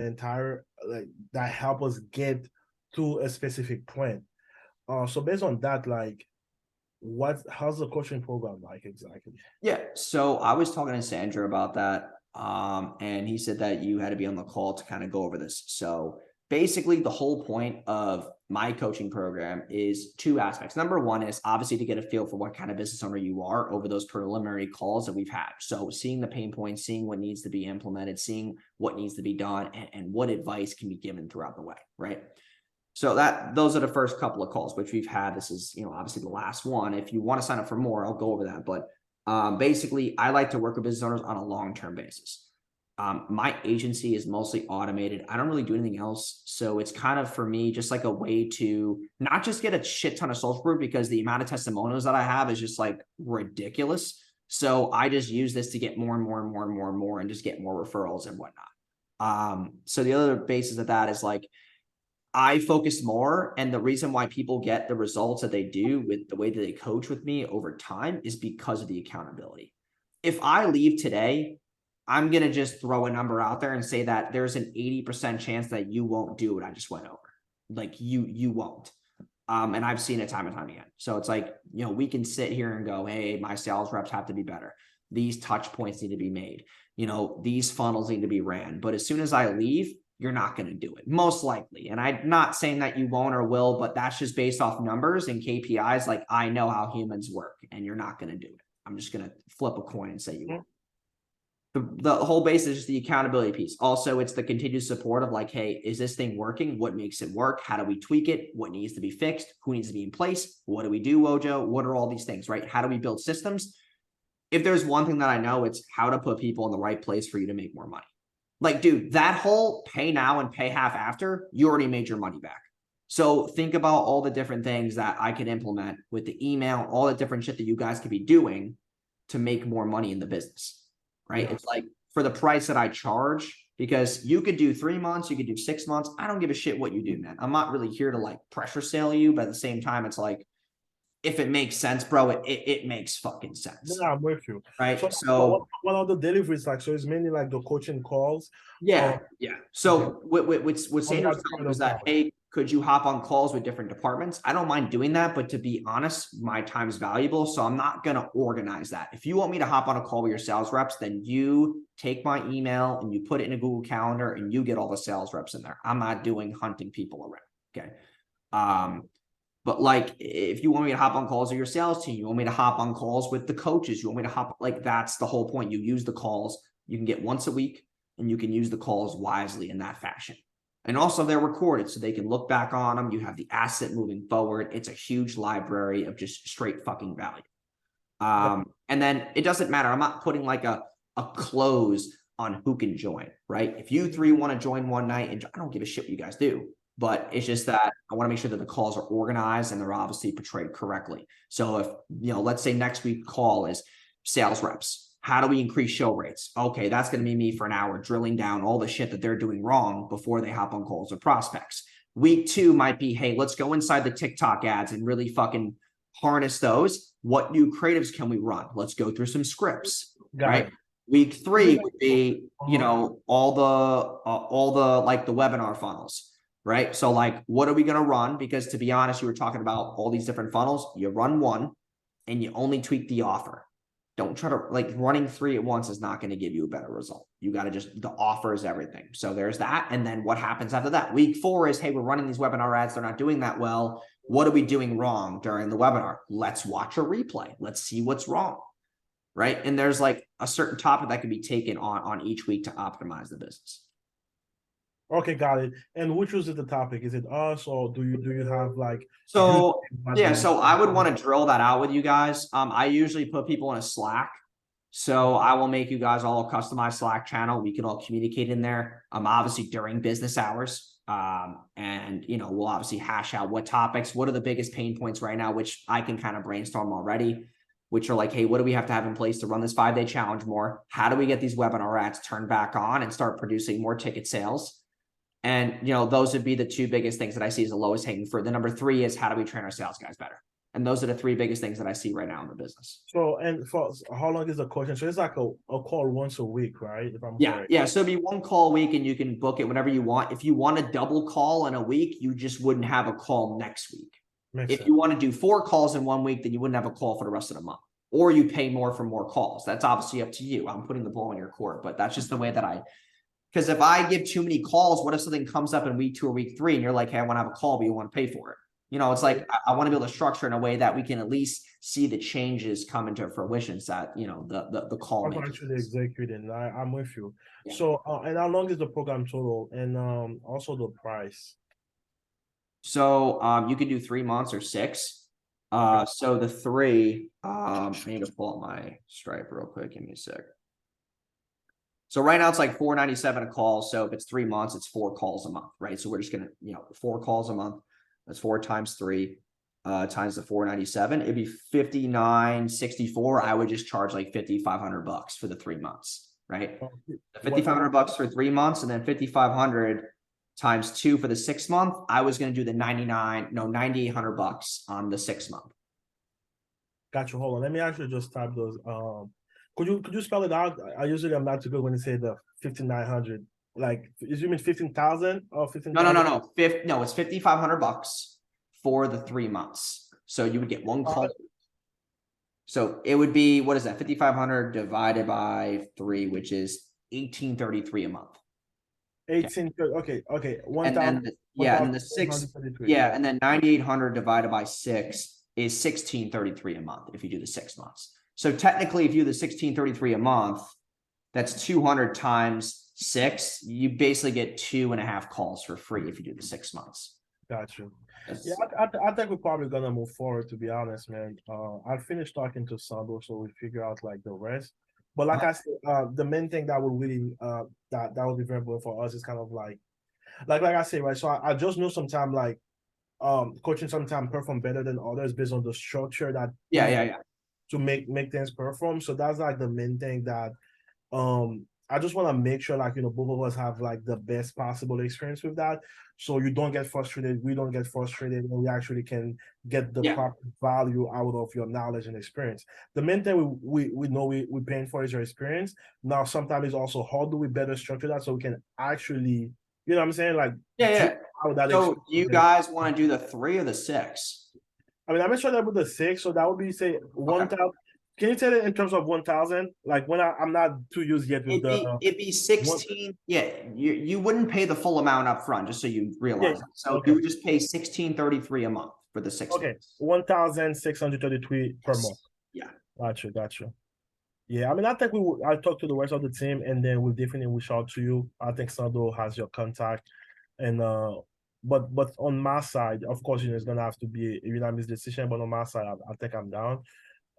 entire like that help us get to a specific point. So based on that, like how's the coaching program like exactly? Yeah. So I was talking to Sandra about that. And he said that you had to be on the call to kind of go over this. So basically the whole point of my coaching program is two aspects. Number one is obviously to get a feel for what kind of business owner you are over those preliminary calls that we've had. So seeing the pain points, seeing what needs to be implemented, seeing what needs to be done, and what advice can be given throughout the way, right? So those are the first couple of calls, which we've had. This is, obviously the last one. If you want to sign up for more, I'll go over that. But basically, I like to work with business owners on a long-term basis. My agency is mostly automated. I don't really do anything else. So it's kind of, for me, just like a way to not just get a shit ton of social proof, because the amount of testimonials that I have is just like ridiculous. So I just use this to get more and more and more and more and more and just get more referrals and whatnot. So the other basis of that is like, I focus more, and the reason why people get the results that they do with the way that they coach with me over time is because of the accountability. If I leave today, I'm going to just throw a number out there and say that there's an 80% chance that you won't do what I just went over. Like you won't. And I've seen it time and time again. So it's like, we can sit here and go, hey, my sales reps have to be better. These touch points need to be made. These funnels need to be ran. But as soon as I leave, you're not going to do it, most likely. And I'm not saying that you won't or will, but that's just based off numbers and KPIs. Like, I know how humans work, and you're not going to do it. I'm just going to flip a coin and say you won't. The whole base is just the accountability piece. Also, it's the continued support of like, hey, is this thing working? What makes it work? How do we tweak it? What needs to be fixed? Who needs to be in place? What do we do, Wojo? What are all these things, right? How do we build systems? If there's one thing that I know, it's how to put people in the right place for you to make more money. Like, dude, that whole pay now and pay half after, you already made your money back. So think about all the different things that I could implement with the email, all the different shit that you guys could be doing to make more money in the business, right? Yeah. It's like for the price that I charge, because you could do 3 months, you could do 6 months. I don't give a shit what you do, man. I'm not really here to like pressure sale you, but at the same time, it's like, if it makes sense, bro, it makes fucking sense. Yeah, I'm with you. Right. So what are the deliveries like? So it's mainly like the coaching calls. Yeah. So what Sanders told me was that, hey, could you hop on calls with different departments? I don't mind doing that, but to be honest, my time is valuable. So I'm not going to organize that. If you want me to hop on a call with your sales reps, then you take my email and you put it in a Google Calendar and you get all the sales reps in there. I'm not doing hunting people around. Okay. But like, if you want me to hop on calls with your sales team, you want me to hop on calls with the coaches, you want me to hop, like, that's the whole point. You use the calls, you can get once a week, and you can use the calls wisely in that fashion. And also they're recorded so they can look back on them. You have the asset moving forward. It's a huge library of just straight fucking value. And then it doesn't matter. I'm not putting like a close on who can join, right? If you three want to join one night, and I don't give a shit what you guys do, but it's just that I want to make sure that the calls are organized and they're obviously portrayed correctly. So if, let's say next week call is sales reps. How do we increase show rates? Okay, that's going to be me for an hour drilling down all the shit that they're doing wrong before they hop on calls with prospects. Week 2 might be, hey, let's go inside the TikTok ads and really fucking harness those. What new creatives can we run? Let's go through some scripts, right? Week 3 would be, all the like the webinar funnels. Right. So like, what are we going to run? Because to be honest, you were talking about all these different funnels. You run one and you only tweak the offer. Don't try to like running 3 at once is not going to give you a better result. You got to the offer is everything. So there's that. And then what happens after that? Week 4 is, hey, we're running these webinar ads. They're not doing that well. What are we doing wrong during the webinar? Let's watch a replay. Let's see what's wrong. Right. And there's like a certain topic that can be taken on each week to optimize the business. Okay, got it. And which was the topic? Is it us, or do you have like? So yeah, so I would want to drill that out with you guys. I usually put people in a Slack, so I will make you guys all a customized Slack channel. We can all communicate in there. Obviously during business hours, and we'll obviously hash out what topics, what are the biggest pain points right now, which I can kind of brainstorm already. Which are like, hey, what do we have to have in place to run this 5-day challenge more? How do we get these webinar ads turned back on and start producing more ticket sales? And, those would be the 2 biggest things that I see as the lowest hanging fruit. The number 3 is, how do we train our sales guys better? And those are the three biggest things that I see right now in the business. So, and for how long is the coaching? So it's like a call once a week, right? If I'm correct. Yeah. So it'd be one call a week and you can book it whenever you want. If you want a double call in a week, you just wouldn't have a call next week. Makes If sense. you want to do 4 calls in 1 week, then you wouldn't have a call for the rest of the month. Or you pay more for more calls. That's obviously up to you. I'm putting the ball in your court, but that's just the way that because if I give too many calls, what if something comes up in week 2 or week 3 and you're like, hey, I want to have a call, but you want to pay for it? It's like I want to be able to structure in a way that we can at least see the changes come into fruition. So that the call I'm actually executing. I'm with you. Yeah. So, and how long is the program total, and also the price? So, you can do 3 months or 6. So the 3, I need to pull up my Stripe real quick. Give me a sec. So right now it's like $4.97 a call. So if it's 3 months, it's 4 calls a month, right? So we're just gonna, 4 calls a month. That's 4 times 3, times the $4.97. It'd be $59.64. I would just charge like $5,500 for the 3 months, right? $5,500 for 3 months, and then $5,500 times 2 for the 6 month. I was going to do the $9,800 on the 6 month. Gotcha. Hold on. Let me actually just type those. Could you spell it out? I usually am not too good when you say the 5,900. Like, is you mean 15,000 or 15? No. No, it's $5,500 for the 3 months. So you would get 1 call. So it would be, what is that? 5,500 divided by 3, which is $1,833 a month. 18. Okay. 1,000. Yeah, and the 6. Yeah, and then 9,800 divided by 6 is $1,633 a month if you do the 6 months. So technically, if you do the $1,633 a month, that's 200 times 6. You basically get 2.5 calls for free if you do the 6 months. Gotcha. Yeah, I think we're probably gonna move forward. To be honest, man. I'll finish talking to Sandro so we figure out like the rest. But like I said, the main thing that would really that would be very important for us is kind of like I say, right? So I just know sometimes like coaching sometimes perform better than others based on the structure that to make things perform. So that's like the main thing that I just want to make sure like both of us have like the best possible experience with that, so you don't get frustrated, we don't get frustrated, and we actually can get the proper value out of your knowledge and experience. The main thing we know we're paying for is your experience. Now sometimes it's also how do we better structure that so we can actually, you know what I'm saying, like so you guys want to do the 3 or the 6? I mean, I'm sure that with the 6, so that would be say 1,000. Can you tell it in terms of 1,000? Like when I'm not too used yet with it'd be 16. You wouldn't pay the full amount up front, just so you realize. So you would just pay $1,633 a month for the 6 months. 1,633 per month. Yeah. Gotcha. Yeah, I mean, I think I'll talk to the rest of the team, and then we'll definitely reach out to you. I think Sandro has your contact, and but on my side, of course, it's gonna have to be a unanimous decision. But on my side, I think I'm down.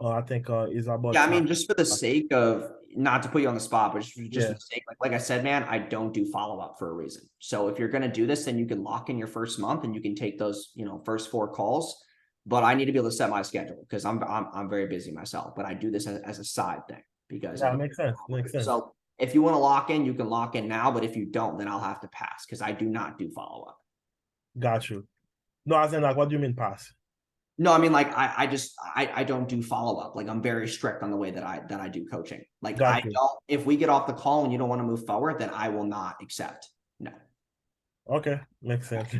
I think it's about. Yeah, I mean, just for the sake of not to put you on the spot, but just for the sake, like I said, man, I don't do follow-up for a reason. So if you're gonna do this, then you can lock in your first month and you can take those, first 4 calls. But I need to be able to set my schedule because I'm very busy myself. But I do this as a side thing because makes sense. So if you want to lock in, you can lock in now. But if you don't, then I'll have to pass because I do not do follow-up. Got you. No, I said like, what do you mean pass? No, I mean, like, I don't do follow-up. Like, I'm very strict on the way that I do coaching. Like, if we get off the call and you don't want to move forward, then I will not accept. No. Okay. Makes sense.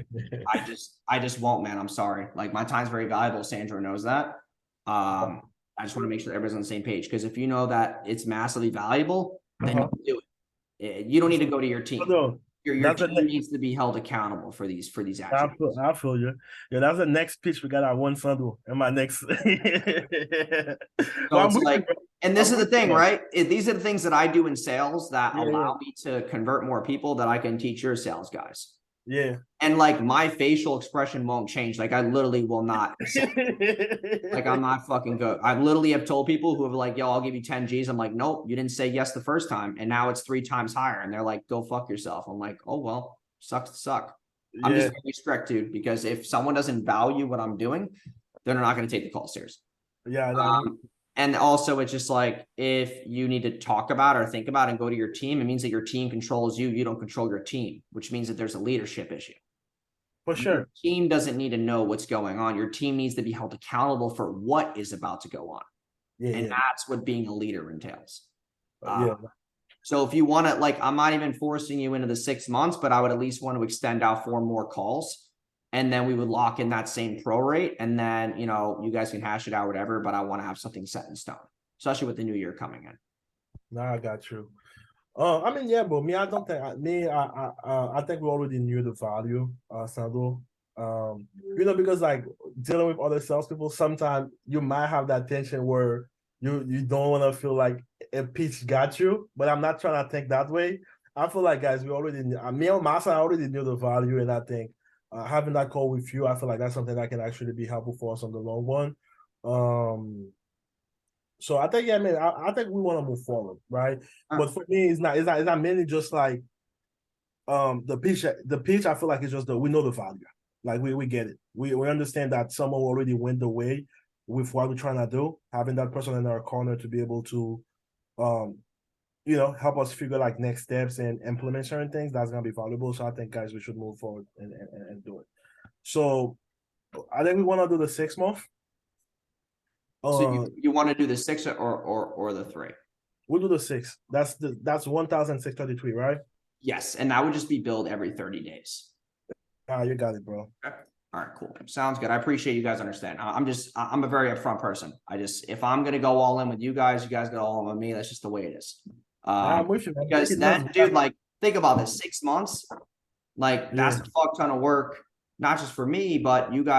I just won't, man. I'm sorry. Like, my time's very valuable. Sandra knows that. I just want to make sure everyone's on the same page. Because if you know that it's massively valuable, then you do it. You don't need to go to your team. Your team needs to be held accountable for these actions. I feel you. Yeah, that's the next pitch we got at one Sandro and my next. So it's like, and this is the thing, right? These are the things that I do in sales that allow me to convert more people that I can teach your sales guys. Yeah. And like my facial expression won't change. Like I literally will not. Like I'm not fucking good. I literally have told people who have like, yo, I'll give you 10 G's. I'm like, nope, you didn't say yes the first time. And now it's 3 times higher. And they're like, go fuck yourself. I'm like, oh, well, sucks to suck. I'm just very strict, dude, because if someone doesn't value what I'm doing, they're not going to take the call seriously. Yeah. And also it's just like, if you need to talk about or think about and go to your team, it means that your team controls you. You don't control your team, which means that there's a leadership issue. For Your sure. team doesn't need to know what's going on. Your team needs to be held accountable for what is about to go on. Yeah, And yeah. that's what being a leader entails. Yeah. So if you want to, like, I'm not even forcing you into the 6 months, but I would at least want to extend out 4 more calls. And then we would lock in that same pro rate. And then, you know, you guys can hash it out, whatever, but I want to have something set in stone, especially with the new year coming in. Nah, I got you. I mean, yeah, but me, I don't think I think we already knew the value, Sandro. Because like dealing with other salespeople, sometimes you might have that tension where you don't want to feel like a pitch got you, but I'm not trying to think that way. I feel like guys, we already me and Masa already knew the value, and I think having that call with you, I feel like that's something that can actually be helpful for us on the long run. So I think, yeah, man, I think we want to move forward, right? But for me, it's not mainly just like the pitch. I feel like it's just we know the value, like we get it, we understand that someone already went the way with what we're trying to do, having that person in our corner to be able to help us figure like next steps and implement certain things, that's gonna be valuable. So I think, guys, we should move forward and do it. So I think we want to do the 6 month. So you want to do the 6 or the 3? We'll do the 6. That's 1,633, right? Yes, and that would just be billed every 30 days. You got it, bro. Okay. All right, cool. Sounds good. I appreciate you guys understand. I'm a very upfront person. If I'm gonna go all in with you guys go all in with me. That's just the way it is. I'm with you, man. Because then, dude, like, think about this: 6 months, like, that's a fuck ton of work, not just for me, but you guys.